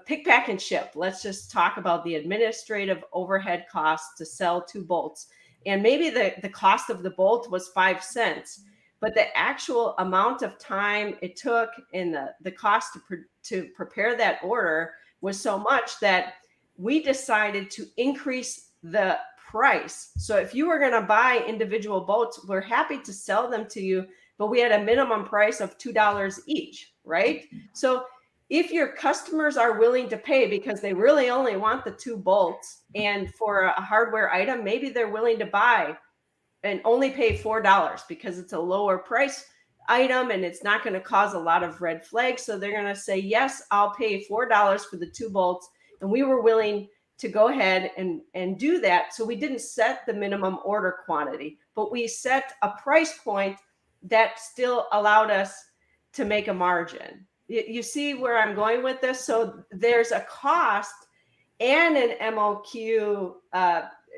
[SPEAKER 2] pick, pack, and ship. Let's just talk about the administrative overhead costs to sell 2 bolts. And maybe the cost of the bolt was 5 cents, but the actual amount of time it took and the cost to prepare that order was so much that we decided to increase the price. So if you were going to buy individual bolts, we're happy to sell them to you, but we had a minimum price of $2 each, right? So, if your customers are willing to pay because they really only want the 2 bolts, and for a hardware item, maybe they're willing to buy and only pay $4 because it's a lower price item and it's not going to cause a lot of red flags. So they're going to say, yes, I'll pay $4 for the 2 bolts. And we were willing to go ahead and do that. So we didn't set the minimum order quantity, but we set a price point that still allowed us to make a margin. You see where I'm going with this? So there's a cost and an MOQ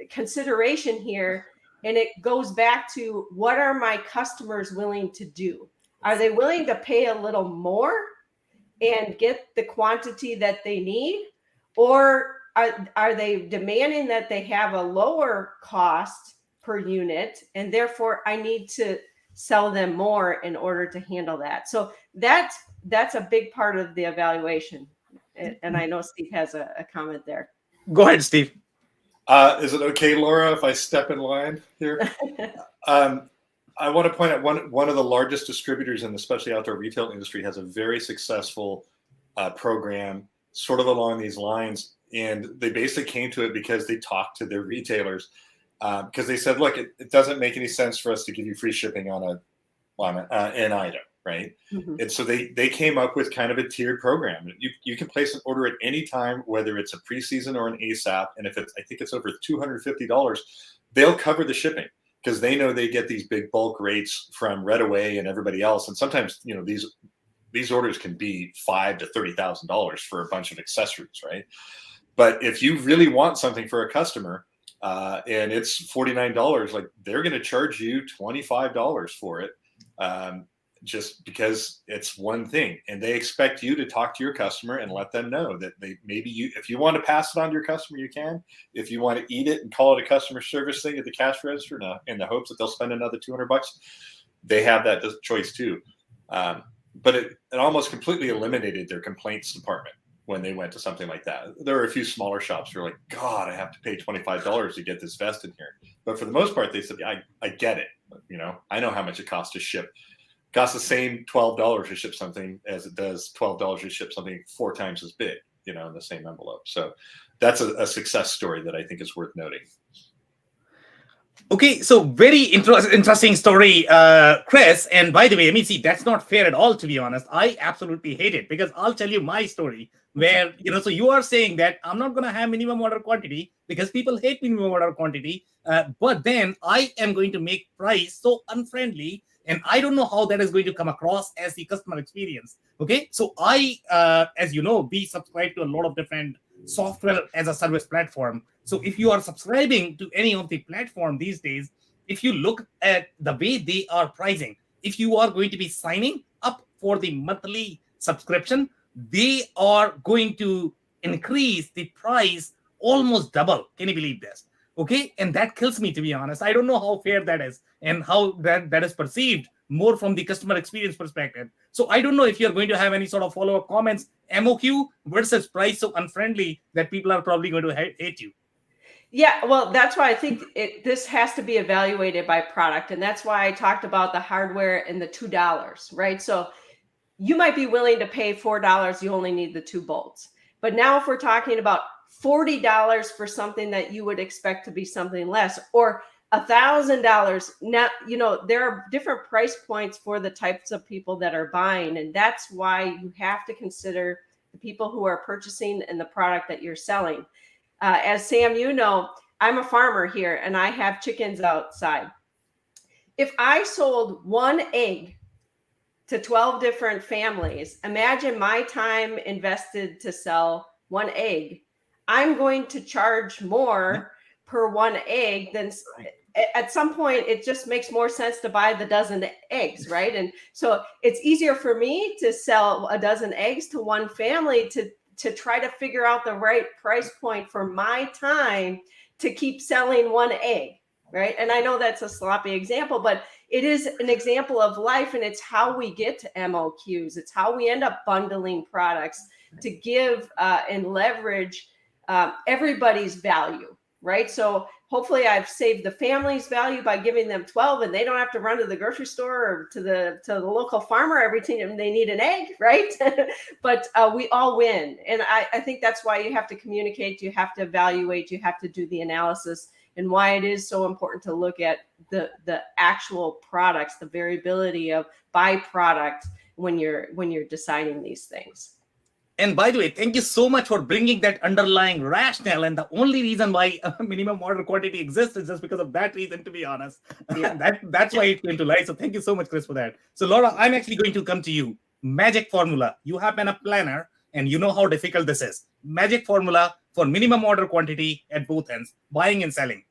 [SPEAKER 2] consideration here. And it goes back to, what are my customers willing to do? Are they willing to pay a little more and get the quantity that they need? Or are they demanding that they have a lower cost per unit, and therefore I need to sell them more in order to handle that? So that's a big part of the evaluation. And I know Steve has a comment there.
[SPEAKER 1] Go ahead, Steve.
[SPEAKER 4] Is it okay, Laura, if I step in line here? I want to point out one of the largest distributors in the specialty outdoor retail industry has a very successful program sort of along these lines. And they basically came to it because they talked to their retailers, because they said, look, it doesn't make any sense for us to give you free shipping on an item, right? Mm-hmm. And so they came up with kind of a tiered program. You can place an order at any time, whether it's a preseason or an ASAP. And if I think it's over $250, they'll cover the shipping, because they know they get these big bulk rates from Redaway and everybody else. And sometimes, these orders can be $5,000 to $30,000 for a bunch of accessories, right? But if you really want something for a customer, and it's $49, like, they're going to charge you $25 for it, just because it's one thing. And they expect you to talk to your customer and let them know that if you want to pass it on to your customer, you can. If you want to eat it and call it a customer service thing at the cash register in the hopes that they'll spend another $200, they have that choice too. But it almost completely eliminated their complaints department when they went to something like that. There were a few smaller shops who were like, God, I have to pay $25 to get this vest in here. But for the most part, they said, I get it. I know how much it costs to ship. It costs the same $12 to ship something as it does $12 to ship something 4 times as big, in the same envelope. So that's a success story that I think is worth noting.
[SPEAKER 1] Okay, so very interesting story, Chris. And by the way, MEC, that's not fair at all, to be honest. I absolutely hate it, because I'll tell you my story where, so you are saying that I'm not going to have minimum order quantity because people hate minimum order quantity. But then I am going to make price so unfriendly, and I don't know how that is going to come across as the customer experience. Okay, so I, as you know, we subscribe to a lot of different software as a service platform. So if you are subscribing to any of the platform these days, if you look at the way they are pricing, if you are going to be signing up for the monthly subscription, they are going to increase the price almost double. Can you believe this? Okay, and that kills me, to be honest. I don't know how fair that is and how that is perceived more from the customer experience perspective. So I don't know if you're going to have any sort of follow-up comments, MOQ versus price so unfriendly that people are probably going to hate you.
[SPEAKER 2] Yeah, well, that's why I think this has to be evaluated by product. And that's why I talked about the hardware and the $2, right? So you might be willing to pay $4. You only need the 2 bolts. But now if we're talking about $40 for something that you would expect to be something less, or $1,000, now, there are different price points for the types of people that are buying. And that's why you have to consider the people who are purchasing and the product that you're selling. As Sam, I'm a farmer here and I have chickens outside. If I sold 1 egg to 12 different families, imagine my time invested to sell 1 egg. I'm going to charge more per 1 egg than at some point. It just makes more sense to buy the dozen eggs, right? And so it's easier for me to sell a dozen eggs to 1 family to try to figure out the right price point for my time to keep selling 1 egg, right? And I know that's a sloppy example, but it is an example of life, and it's how we get to MOQs. It's how we end up bundling products to give and leverage everybody's value, right? So hopefully I've saved the family's value by giving them 12, and they don't have to run to the grocery store or to the local farmer every time they need an egg, right? But we all win. And I think that's why you have to communicate, you have to evaluate, you have to do the analysis, and why it is so important to look at the actual products, the variability of by product when you're deciding these things.
[SPEAKER 1] And by the way, thank you so much for bringing that underlying rationale. And the only reason why minimum order quantity exists is just because of that reason, to be honest.
[SPEAKER 2] Yeah.
[SPEAKER 1] That's why it came to light. So thank you so much, Chris, for that. So Laura, I'm actually going to come to you. Magic formula. You have been a planner and you know how difficult this is. Magic formula for minimum order quantity at both ends, buying and selling.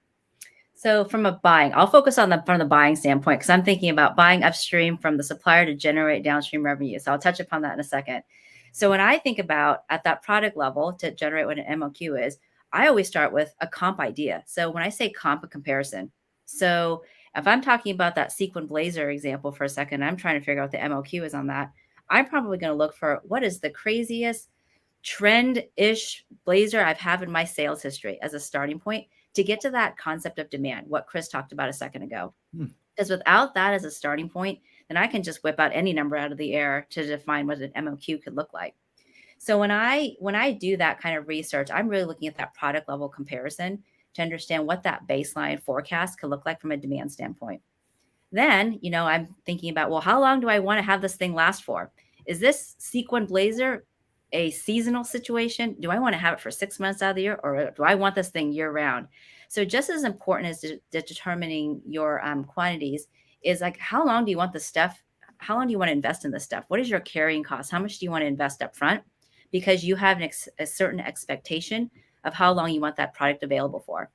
[SPEAKER 3] So from a buying, I'll focus on from the buying standpoint, because I'm thinking about buying upstream from the supplier to generate downstream revenue. So I'll touch upon that in a second. So when I think about at that product level to generate what an MOQ is, I always start with a comp idea. So when I say comp, a comparison. So if I'm talking about that sequin blazer example for a second, I'm trying to figure out what the MOQ is on that. I'm probably going to look for what is the craziest trend-ish blazer I've had in my sales history as a starting point to get to that concept of demand, what Chris talked about a second ago. Because without that as a starting point, then I can just whip out any number out of the air to define what an MOQ could look like. So when I do that kind of research, I'm really looking at that product level comparison to understand what that baseline forecast could look like from a demand standpoint. Then, I'm thinking about, well, how long do I want to have this thing last for? Is this sequin blazer a seasonal situation? Do I want to have it for 6 months out of the year, or do I want this thing year round? So just as important as determining your quantities is like, how long do you want the stuff? How long do you want to invest in this stuff? What is your carrying cost? How much do you want to invest up front? Because you have a certain expectation of how long you want that product available for.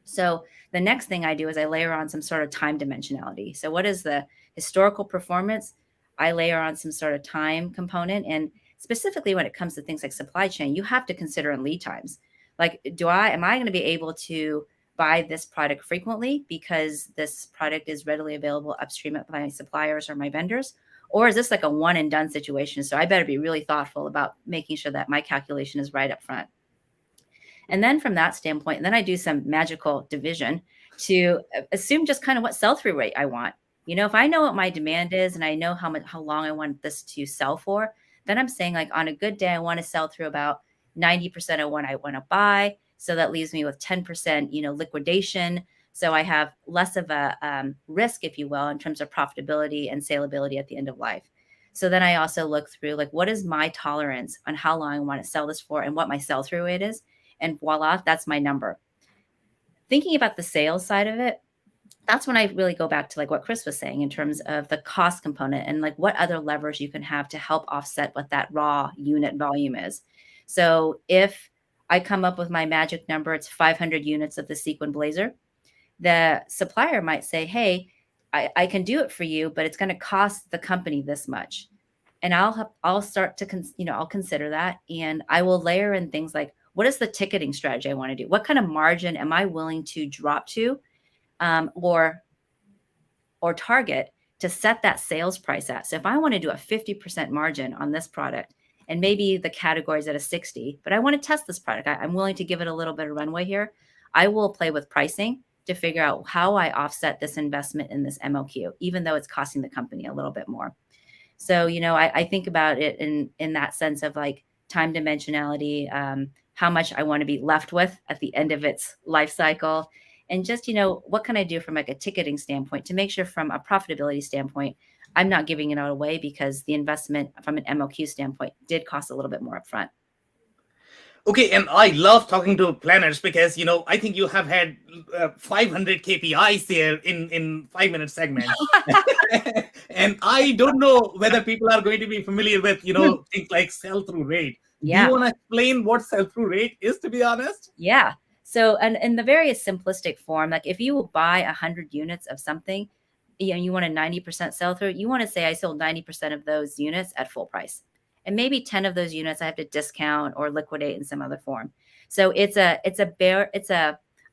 [SPEAKER 3] So the next thing I do is I layer on some sort of time dimensionality. So what is the historical performance? I layer on some sort of time component. And specifically when it comes to things like supply chain, you have to consider in lead times. Like, am I going to be able to buy this product frequently because this product is readily available upstream at my suppliers or my vendors? Or is this like a one and done situation? So I better be really thoughtful about making sure that my calculation is right up front. And then from that standpoint, then I do some magical division to assume just kind of what sell-through rate I want. If I know what my demand is and I know how long I want this to sell for, then I'm saying like on a good day, I want to sell through about 90% of what I want to buy. So that leaves me with 10%, liquidation. So I have less of a risk, if you will, in terms of profitability and salability at the end of life. So then I also look through like, what is my tolerance on how long I want to sell this for and what my sell-through rate is. And voila, that's my number. Thinking about the sales side of it, that's when I really go back to like what Chris was saying in terms of the cost component and like what other levers you can have to help offset what that raw unit volume is. So if I come up with my magic number, it's 500 units of the sequin blazer, the supplier might say, hey, I can do it for you, but it's going to cost the company this much. And I'll start to, I'll consider that. And I will layer in things like, what is the ticketing strategy I want to do? What kind of margin am I willing to drop to or target to set that sales price at? So if I want to do a 50% margin on this product, and maybe the category is at a 60, but I want to test this product, I'm willing to give it a little bit of runway here. I will play with pricing to figure out how I offset this investment in this MOQ, even though it's costing the company a little bit more. So, I think about it in that sense of like time dimensionality, how much I want to be left with at the end of its life cycle. And just, what can I do from like a ticketing standpoint to make sure from a profitability standpoint, I'm not giving it all away because the investment from an MOQ standpoint did cost a little bit more upfront.
[SPEAKER 1] Okay, and I love talking to planners because, I think you have had 500 KPIs there in 5-minute segments. And I don't know whether people are going to be familiar with, things like sell-through rate.
[SPEAKER 3] Yeah.
[SPEAKER 1] Do you want to explain what sell-through rate is, to be honest?
[SPEAKER 3] Yeah. So, and in the very simplistic form, like if you buy 100 units of something, you want a 90% sell-through, you want to say I sold 90% of those units at full price. And maybe 10 of those units I have to discount or liquidate in some other form. So it's a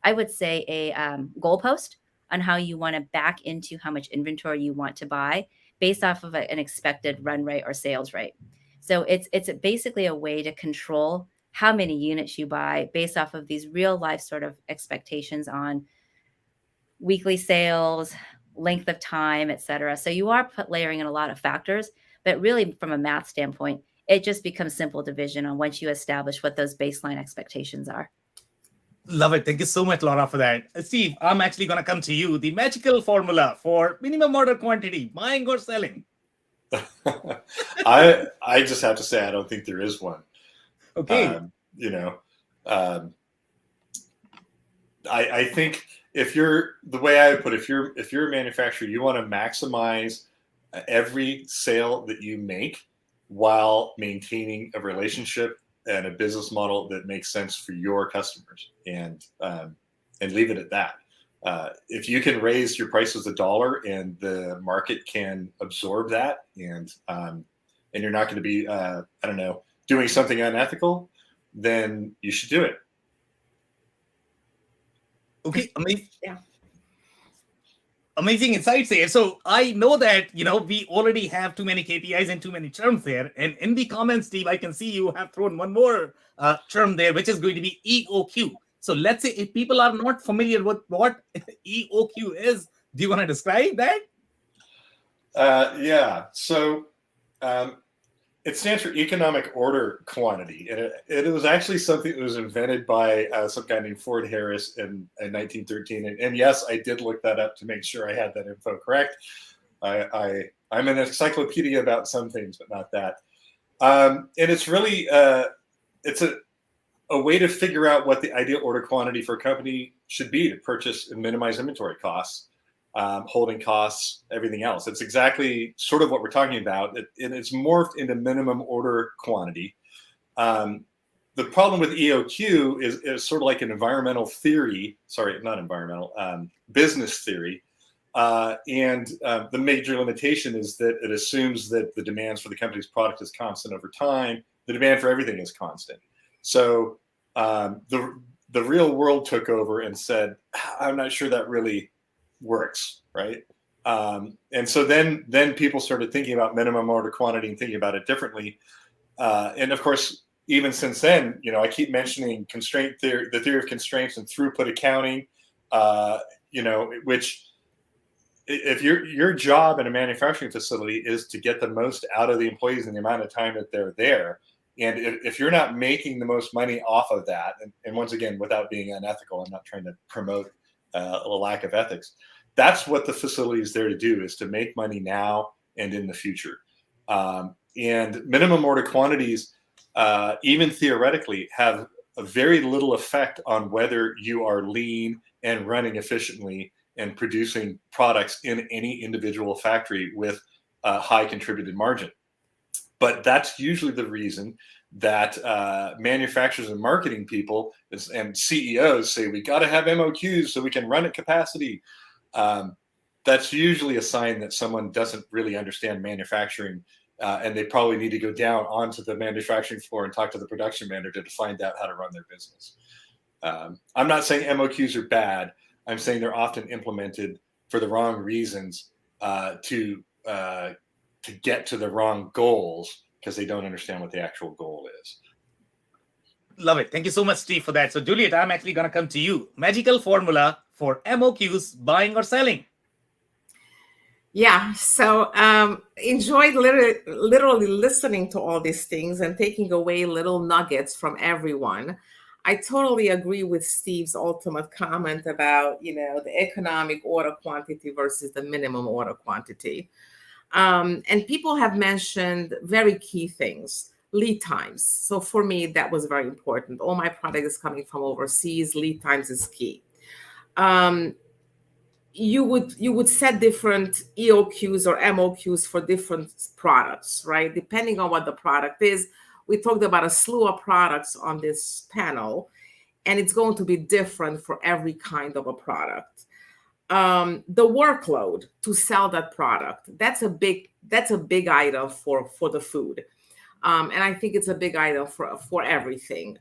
[SPEAKER 3] I would say a goalpost on how you want to back into how much inventory you want to buy based off of an expected run rate or sales rate. So it's basically a way to control how many units you buy based off of these real life sort of expectations on weekly sales, length of time, et cetera. So you are layering in a lot of factors, but really from a math standpoint, it just becomes simple division on once you establish what those baseline expectations are.
[SPEAKER 1] Love it. Thank you so much, Laura, for that. Steve, I'm actually going to come to you. The magical formula for minimum order quantity, buying or selling.
[SPEAKER 4] I just have to say, I don't think there is one.
[SPEAKER 1] Okay.
[SPEAKER 4] I think if you're, the way I would put it, if you're a manufacturer, you want to maximize every sale that you make while maintaining a relationship and a business model that makes sense for your customers, and leave it at that. If you can raise your prices $1 and the market can absorb that, and you're not going to be, doing something unethical, then you should do it.
[SPEAKER 1] Okay, amazing.
[SPEAKER 2] Yeah.
[SPEAKER 1] Amazing insights there. So I know that, we already have too many KPIs and too many terms there. And in the comments, Steve, I can see you have thrown one more term there, which is going to be EOQ. So let's say if people are not familiar with what EOQ is, do you want to describe that?
[SPEAKER 4] Yeah. So it stands for economic order quantity. And it was actually something that was invented by some guy named Ford Harris in 1913. And yes, I did look that up to make sure I had that info correct. I'm an encyclopedia about some things, but not that. And it's really, it's a way to figure out what the ideal order quantity for a company should be to purchase and minimize inventory costs, holding costs, everything else. It's exactly sort of what we're talking about. It's morphed into minimum order quantity. The problem with EOQ is sort of like an environmental theory. Sorry, not environmental, business theory. And the major limitation is that it assumes that the demands for the company's product is constant over time. The demand for everything is constant. So the real world took over and said, I'm not sure that really works, right? And so then people started thinking about minimum order quantity and thinking about it differently. And of course, even since then, I keep mentioning constraint theory, the theory of constraints and throughput accounting, which if your job in a manufacturing facility is to get the most out of the employees in the amount of time that they're there. And if you're not making the most money off of that, and once again, without being unethical, I'm not trying to promote a lack of ethics. That's what the facility is there to do, is to make money now and in the future. And minimum order quantities, even theoretically, have a very little effect on whether you are lean and running efficiently and producing products in any individual factory with a high contributed margin. But that's usually the reason that manufacturers and marketing people and CEOs say, we got to have MOQs so we can run at capacity. That's usually a sign that someone doesn't really understand manufacturing, and they probably need to go down onto the manufacturing floor and talk to the production manager to find out how to run their business. I'm not saying MOQs are bad. I'm saying they're often implemented for the wrong reasons, to get to the wrong goals, because they don't understand what the actual goal is.
[SPEAKER 1] Love it. Thank you so much, Steve, for that. So Juliette, I'm actually going to come to you. Magical formula for MOQs, buying or selling.
[SPEAKER 5] Yeah, so enjoyed literally listening to all these things and taking away little nuggets from everyone. I totally agree with Steve's ultimate comment about, the economic order quantity versus the minimum order quantity. And people have mentioned very key things, lead times. So for me, that was very important. All my product is coming from overseas. Lead times is key. You would set different EOQs or MOQs for different products, right? Depending on what the product is. We talked about a slew of products on this panel, and it's going to be different for every kind of a product. The workload to sell that product, that's a big item for the food. And I think it's a big item for everything.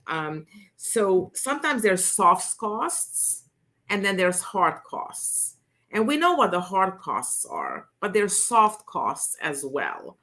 [SPEAKER 5] So sometimes there's soft costs and then there's hard costs. And we know what the hard costs are, but there's soft costs as well.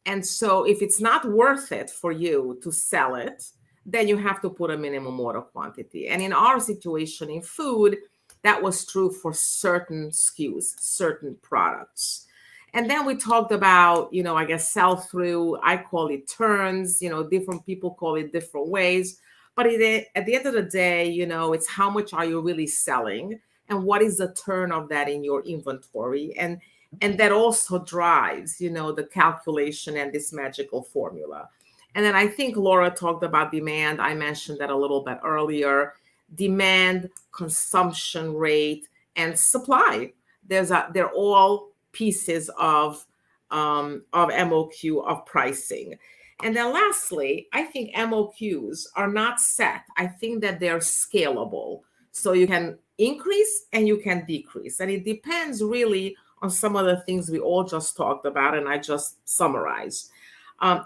[SPEAKER 5] And so if it's not worth it for you to sell it, then you have to put a minimum order quantity. And in our situation in food, that was true for certain SKUs, certain products. And then we talked about, I guess, sell-through. I call it turns, different people call it different ways. But at the end of the day, it's how much are you really selling and what is the turn of that in your inventory. And that also drives, the calculation and this magical formula. And then I think Laura talked about demand. I mentioned that a little bit earlier. Demand, consumption rate, and supply. They're all pieces of MOQ, of pricing. And then lastly, I think MOQs are not set. I think that they're scalable. So you can increase and you can decrease. And it depends really on some of the things we all just talked about and I just summarized.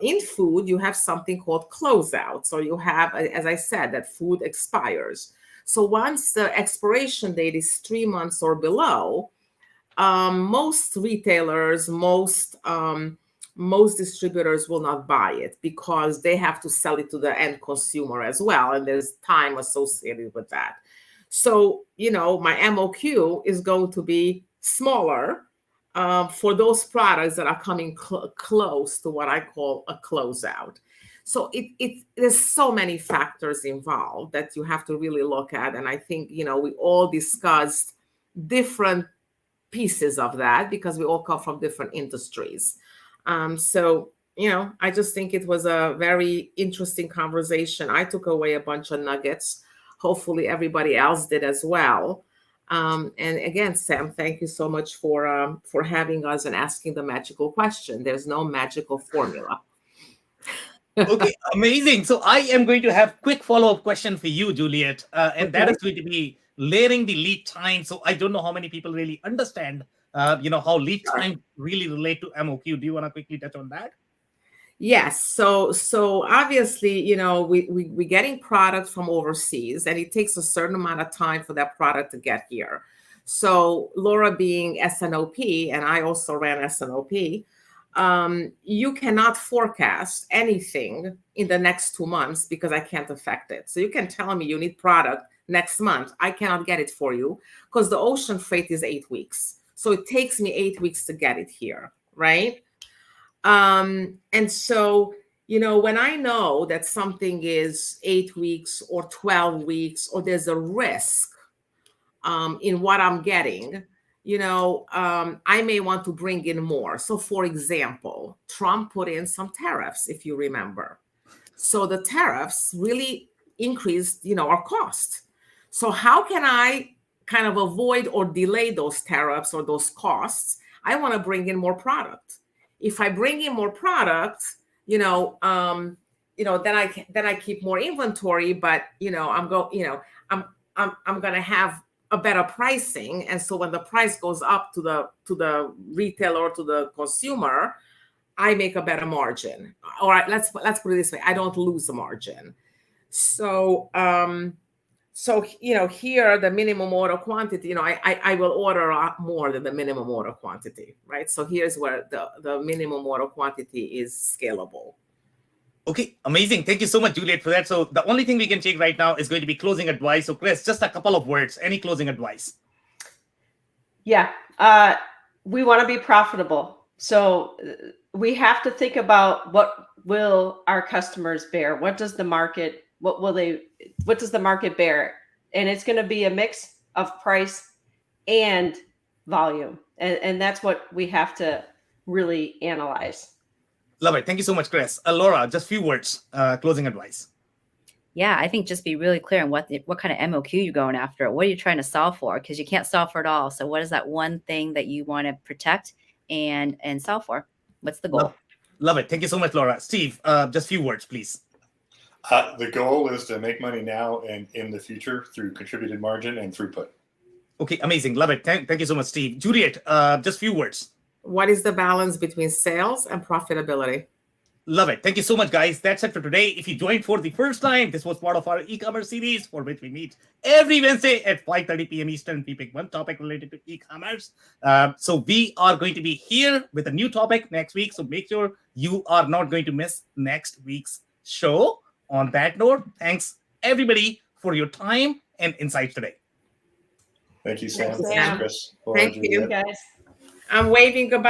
[SPEAKER 5] In food, you have something called closeout. So you have, as I said, that food expires. So once the expiration date is 3 months or below, most retailers, most distributors will not buy it because they have to sell it to the end consumer as well. And there's time associated with that. So, my MOQ is going to be smaller for those products that are coming close to what I call a closeout. So there's so many factors involved that you have to really look at. And I think, we all discussed different pieces of that because we all come from different industries. So, I just think it was a very interesting conversation. I took away a bunch of nuggets. Hopefully everybody else did as well. And again, Sam, thank you so much for having us and asking the magical question. There's no magical formula.
[SPEAKER 1] Okay, amazing. So I am going to have quick follow-up question for you, Juliette, and that is going to be layering the lead time. So I don't know how many people really understand, how lead time really relate to MOQ. Do you want to quickly touch on that?
[SPEAKER 5] Yes. So obviously, we're getting product from overseas and it takes a certain amount of time for that product to get here. So Laura being SNOP, and I also ran SNOP, you cannot forecast anything in the next 2 months because I can't affect it. So you can tell me you need product next month. I cannot get it for you because the ocean freight is 8 weeks. So it takes me 8 weeks to get it here, right? And so, when I know that something is 8 weeks or 12 weeks, or there's a risk in what I'm getting, I may want to bring in more. So for example, Trump put in some tariffs, if you remember. So the tariffs really increased, our cost. So how can I kind of avoid or delay those tariffs or those costs? I want to bring in more product. If I bring in more product, then I keep more inventory, but I'm going to have a better pricing. And so when the price goes up to the retailer or to the consumer, I make a better margin. All right, let's put it this way. I don't lose the margin. So, here the minimum order quantity, I will order a lot more than the minimum order quantity, right? So here's where the minimum order quantity is scalable.
[SPEAKER 1] Okay, amazing. Thank you so much, Juliette, for that. So the only thing we can take right now is going to be closing advice. So Chris, just a couple of words. Any closing advice?
[SPEAKER 2] Yeah, we want to be profitable. So we have to think about what will our customers bear? What does the market bear? And it's going to be a mix of price and volume. And that's what we have to really analyze.
[SPEAKER 1] Love it. Thank you so much, Chris. Laura, just few words, closing advice.
[SPEAKER 3] Yeah, I think just be really clear on what kind of MOQ you're going after. What are you trying to solve for? Because you can't solve for it all. So what is that one thing that you want to protect and solve for? What's the goal?
[SPEAKER 1] Love it. Thank you so much, Laura. Steve, just few words, please.
[SPEAKER 4] The goal is to make money now and in the future through contributed margin and throughput.
[SPEAKER 1] Okay, amazing. Love it. Thank you so much, Steve. Juliette, just few words.
[SPEAKER 5] What is the balance between sales and profitability?
[SPEAKER 1] Love it. Thank you so much, guys. That's it for today. If you joined for the first time, this was part of our e-commerce series for which we meet every Wednesday at 5:30 p.m. Eastern. We pick one topic related to e-commerce. So we are going to be here with a new topic next week. So make sure you are not going to miss next week's show On that note, thanks everybody for your time and insights today.
[SPEAKER 4] Thank you, Sam.
[SPEAKER 5] Thank you,
[SPEAKER 4] Thanks,
[SPEAKER 5] Sam.
[SPEAKER 4] Chris. Laura,
[SPEAKER 5] Thank you.
[SPEAKER 4] Juliette.
[SPEAKER 2] Guys.
[SPEAKER 5] I'm waving goodbye.